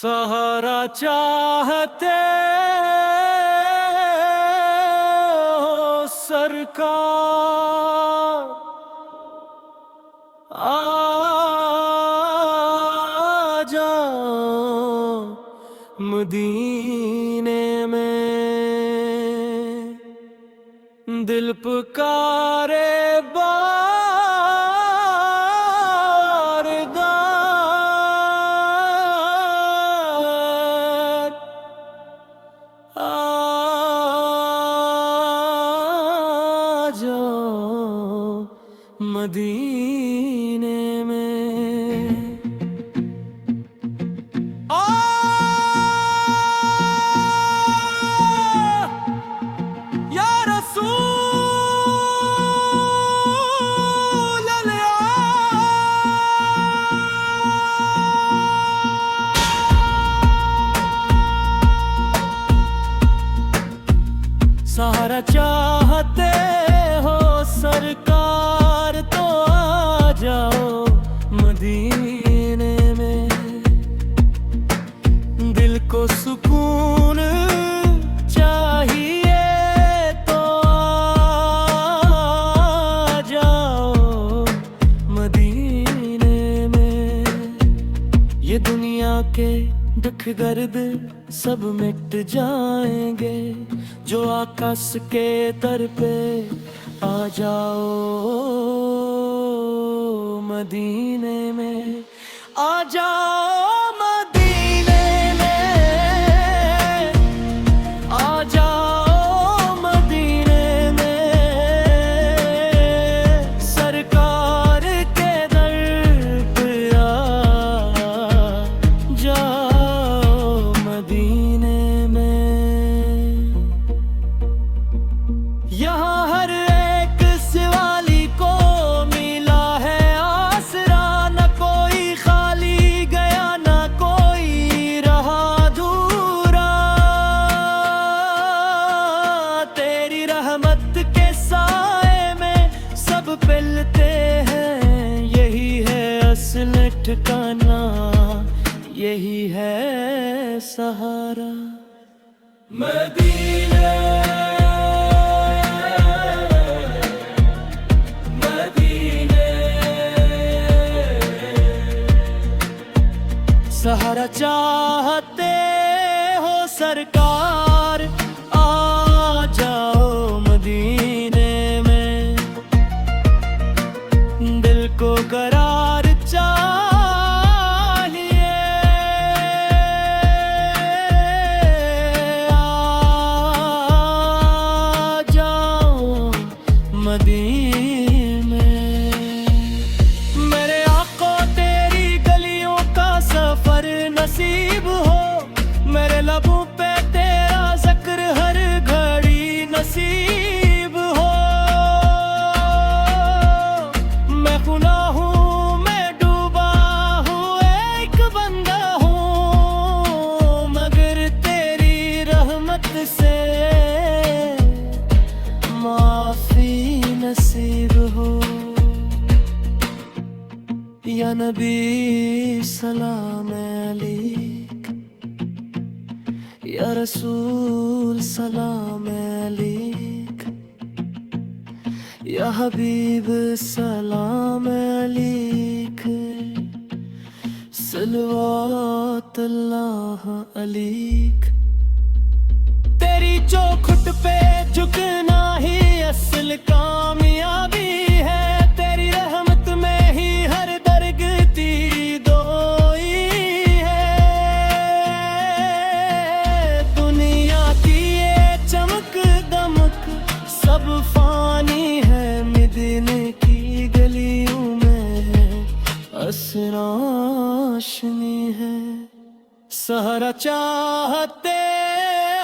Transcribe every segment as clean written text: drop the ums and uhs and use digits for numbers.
सहारा चाहते हो सरकार, आ जाओ मदीने में। दिल पुकारे मदीने में। या रसूल अल्लाह। सहारा चाहते हो सरकार, तो आ जाओ मदीने में। दिल को सुकून चाहिए तो आ जाओ मदीने में। ये दुनिया के दुख दर्द सब मिट जाएंगे, जो आकाश के दर पे आ जाओ मदीने में। आ जाओ मदीने में, आ जाओ मदीने में। सरकार के दर पे आ जाओ मदीने में। यहाँ हर ठिकाना यही है सहारा मदीने। मदीने सहारा चाहते हो सरकार, आ जाओ मदीने में। दिल को करार चाहिए, आ जाओ मदीने में। मेरे आका तेरी गलियों का सफर नसीब हो, मेरे लबों पे तेरा जिक्र हर घड़ी नसीब हो। मैं खुदा हूँ, से माफी नसीब हो। या नबी सलाम अलैक, या रसूल सलाम अलैक, या हबीब सलाम अलैक। सलवात अल्लाह अलैक। तेरी चौखट पे झुकना ही असल कामयाबी है, तेरी रहमत में ही हर दरगती दोई है। दुनिया की ये चमक दमक सब फानी है, मदीने की गलियों में असराशनी है। सहारा चाहते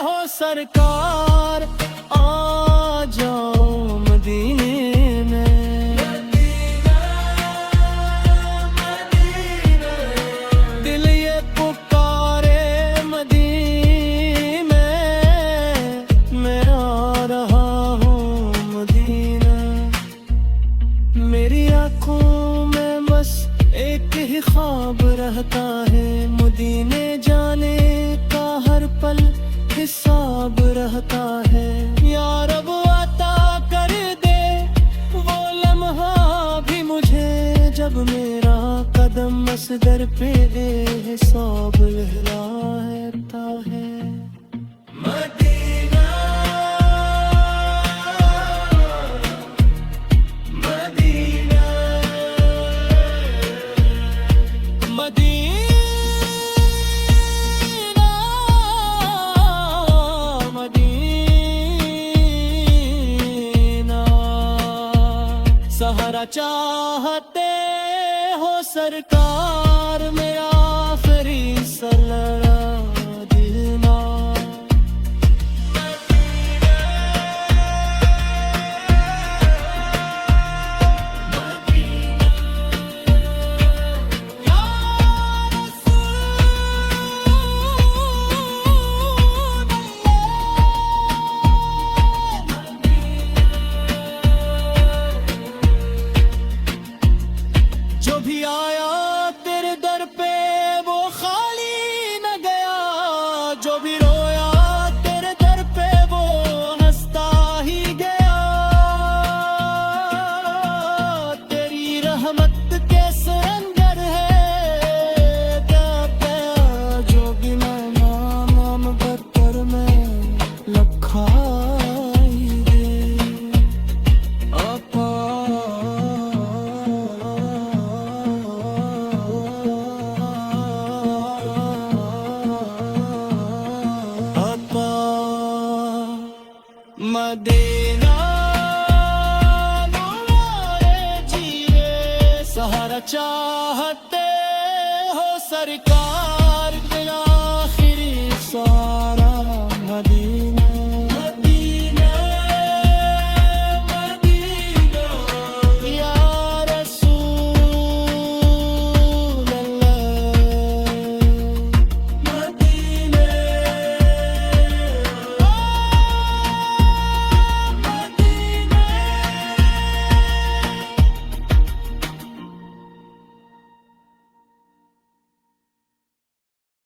हो सरकार, आ जाओ मदीने में। दिल ये पुकारे मदीने में, मैं आ रहा हूँ मदीना। मेरी आँखों में बस एक ही ख्वाब रहता है, मदीने जाने हिसाब रहता है। या रब अता कर दे वो लम्हा भी मुझे, जब मेरा कदम असगर पे हिसाब लहराता है। मदीना मदीना मदीना मदीना, सहारा चाहते हो सरकार, मेरा आखिरी सलरा देना। जो भी आया तेरे दर पे वो खाली न गया, जो भी रोया तेरे दर पे वो हंसता ही गया। तेरी रहमत के सरंगर है जो बिना नाम बदतर में लखाई दे। आपा मदीना नूरे जिए, सहारा चाहते हो सरकार।